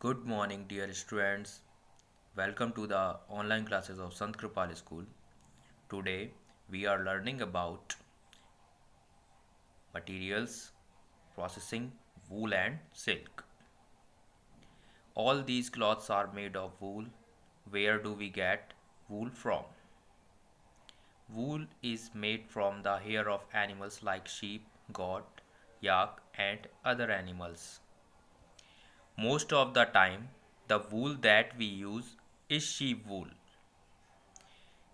Good morning, dear students. Welcome to the online classes of Sant Kripal School. Today, we are learning about materials, processing, wool and silk. All these cloths are made of wool. Where do we get wool from? Wool is made from the hair of animals like sheep, goat, yak, and other animals. Most of the time, the wool that we use is sheep wool.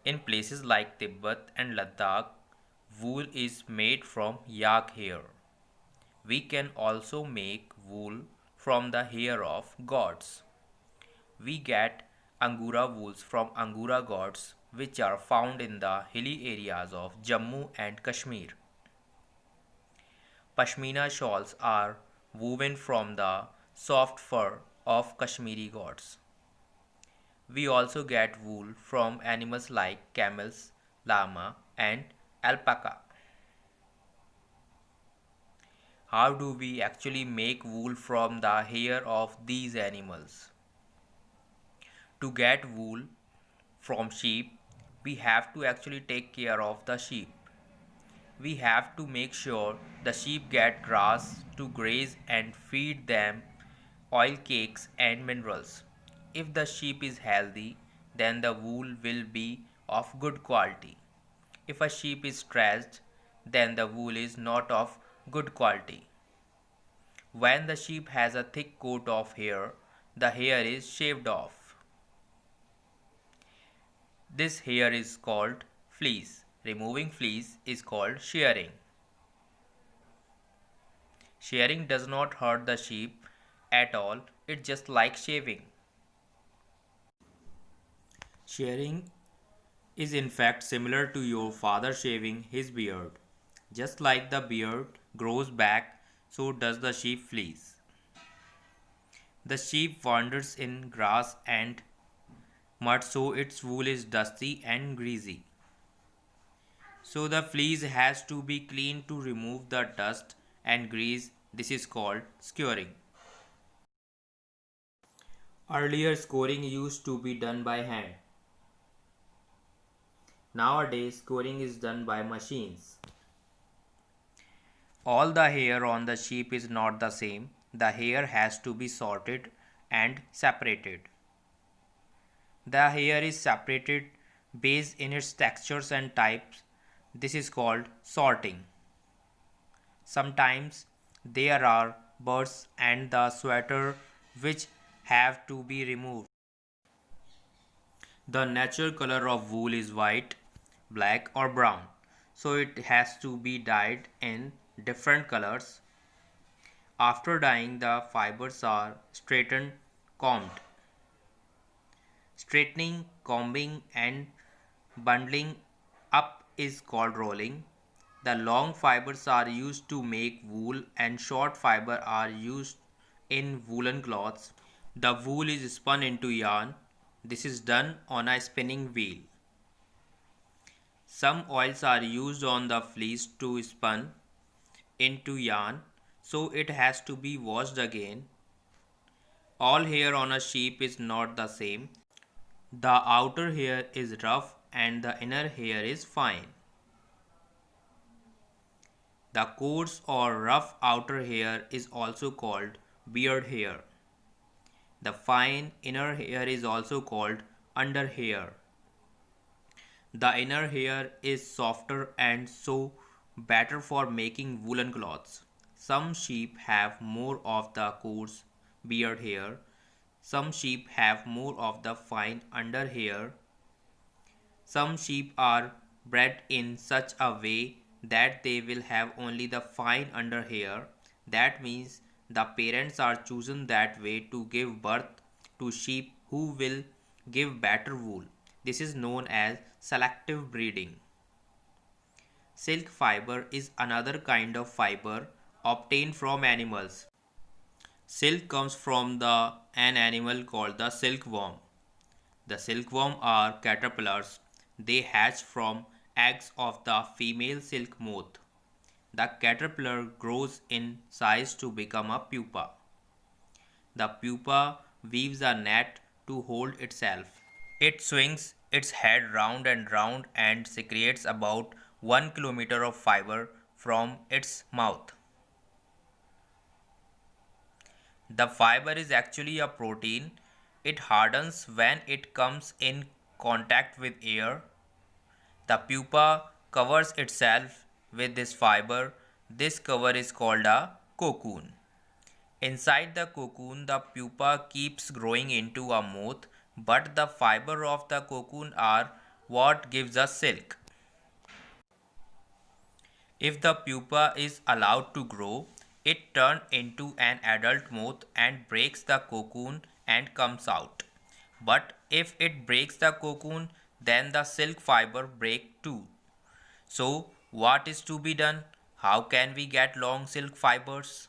In places like Tibet and Ladakh, wool is made from yak hair. We can also make wool from the hair of goats. We get Angora wools from Angora goats, which are found in the hilly areas of Jammu and Kashmir. Pashmina shawls are woven from the soft fur of Kashmiri goats. We also get wool from animals like camels, llama, and alpaca. How do we actually make wool from the hair of these animals? To get wool from sheep, we have to actually take care of the sheep. We have to make sure the sheep get grass to graze and feed them oil cakes and minerals. If the sheep is healthy, then the wool will be of good quality. If a sheep is stressed, then the wool is not of good quality. When the sheep has a thick coat of hair, the hair is shaved off. This hair is called fleece. Removing fleece is called shearing. Shearing does not hurt the sheep at all, it's just like shaving. Shearing is in fact similar to your father shaving his beard. Just like the beard grows back, so does the sheep fleece. The sheep wanders in grass and mud, so its wool is dusty and greasy. So the fleece has to be cleaned to remove the dust and grease. This is called scouring. Earlier scouring used to be done by hand. Nowadays scouring is done by machines. All the hair on the sheep is not the same. The hair has to be sorted and separated. The hair is separated based in its textures and types. This is called sorting. Sometimes there are burrs and the sweater which have to be removed. The natural color of wool is white, black or brown, so it has to be dyed in different colors. After dyeing, the fibers are straightened, combed. Straightening, combing and bundling up is called rolling. The long fibers are used to make wool and short fiber are used in woolen cloths. The wool is spun into yarn. This is done on a spinning wheel. Some oils are used on the fleece to spun into yarn, so it has to be washed again. All hair on a sheep is not the same. The outer hair is rough and the inner hair is fine. The coarse or rough outer hair is also called beard hair. The fine inner hair is also called under hair. The inner hair is softer and so better for making woolen cloths. Some sheep have more of the coarse beard hair. Some sheep have more of the fine under hair. Some sheep are bred in such a way that they will have only the fine under hair. That means the parents are chosen that way to give birth to sheep who will give better wool. This is known as selective breeding. Silk fiber is another kind of fiber obtained from animals. Silk comes from an animal called the silkworm. The silkworm are caterpillars. They hatch from eggs of the female silk moth. The caterpillar grows in size to become a pupa. The pupa weaves a net to hold itself. It swings its head round and round and secretes about 1 kilometer of fiber from its mouth. The fiber is actually a protein. It hardens when it comes in contact with air. The pupa covers itself with this fiber. This cover is called a cocoon. Inside the cocoon, the pupa keeps growing into a moth, but the fiber of the cocoon are what gives us silk. If the pupa is allowed to grow, it turns into an adult moth and breaks the cocoon and comes out. But if it breaks the cocoon, then the silk fiber break too. So, what is to be done? How can we get long silk fibers?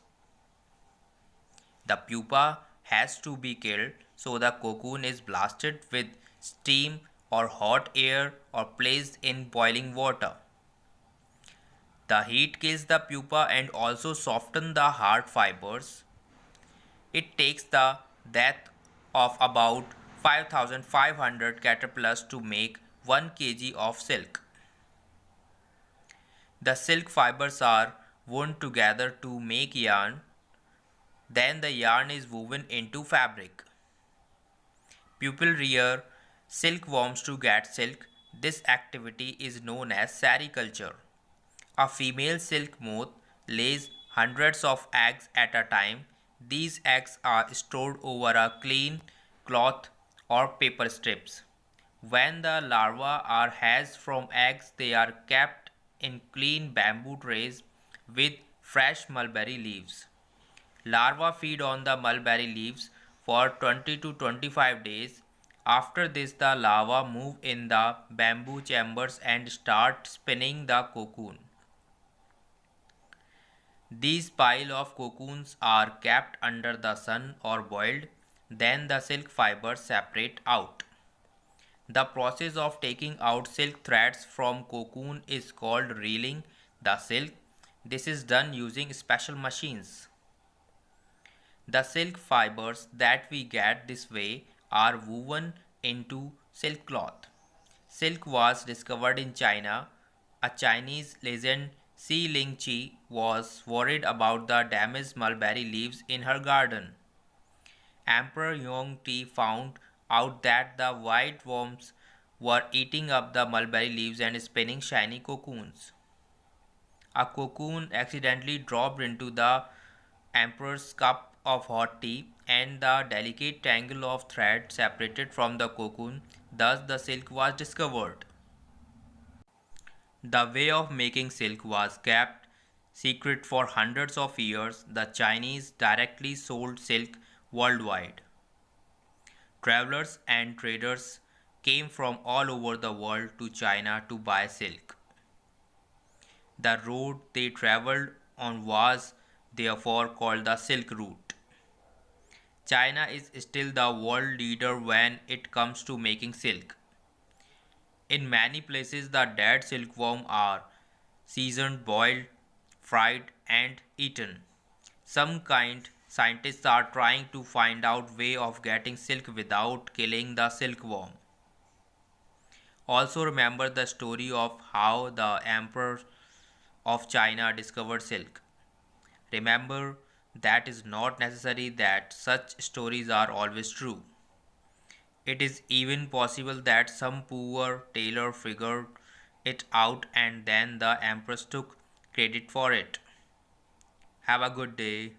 The pupa has to be killed, so the cocoon is blasted with steam or hot air or placed in boiling water. The heat kills the pupa and also softens the hard fibers. It takes the death of about 5,500 caterpillars to make 1 kg of silk. The silk fibers are woven together to make yarn. Then the yarn is woven into fabric. People rear silkworms to get silk. This activity is known as sericulture. A female silk moth lays hundreds of eggs at a time. These eggs are stored over a clean cloth or paper strips. When the larvae are hatched from eggs, they are kept in clean bamboo trays with fresh mulberry leaves. Larvae feed on the mulberry leaves for 20 to 25 days. After this, the larvae move in the bamboo chambers and start spinning the cocoon. These pile of cocoons are kept under the sun or boiled, then the silk fibers separate out. The process of taking out silk threads from cocoon is called reeling the silk. This is done using special machines. The silk fibers that we get this way are woven into silk cloth. Silk was discovered in China. A Chinese legend Si Ling Chi was worried about the damaged mulberry leaves in her garden. Emperor Yong Ti found out that the white worms were eating up the mulberry leaves and spinning shiny cocoons. A cocoon accidentally dropped into the emperor's cup of hot tea, and the delicate tangle of thread separated from the cocoon. Thus, the silk was discovered. The way of making silk was kept secret for hundreds of years. The Chinese directly sold silk worldwide. Travelers and traders came from all over the world to China to buy silk. The road they traveled on was therefore called the Silk Route. China is still the world leader when it comes to making silk. In many places, the dead silkworm are seasoned, boiled, fried, and eaten. Some kind scientists are trying to find out way of getting silk without killing the silkworm. Also remember the story of how the emperor of China discovered silk. Remember that is not necessary that such stories are always true. It is even possible that some poor tailor figured it out and then the empress took credit for it. Have a good day.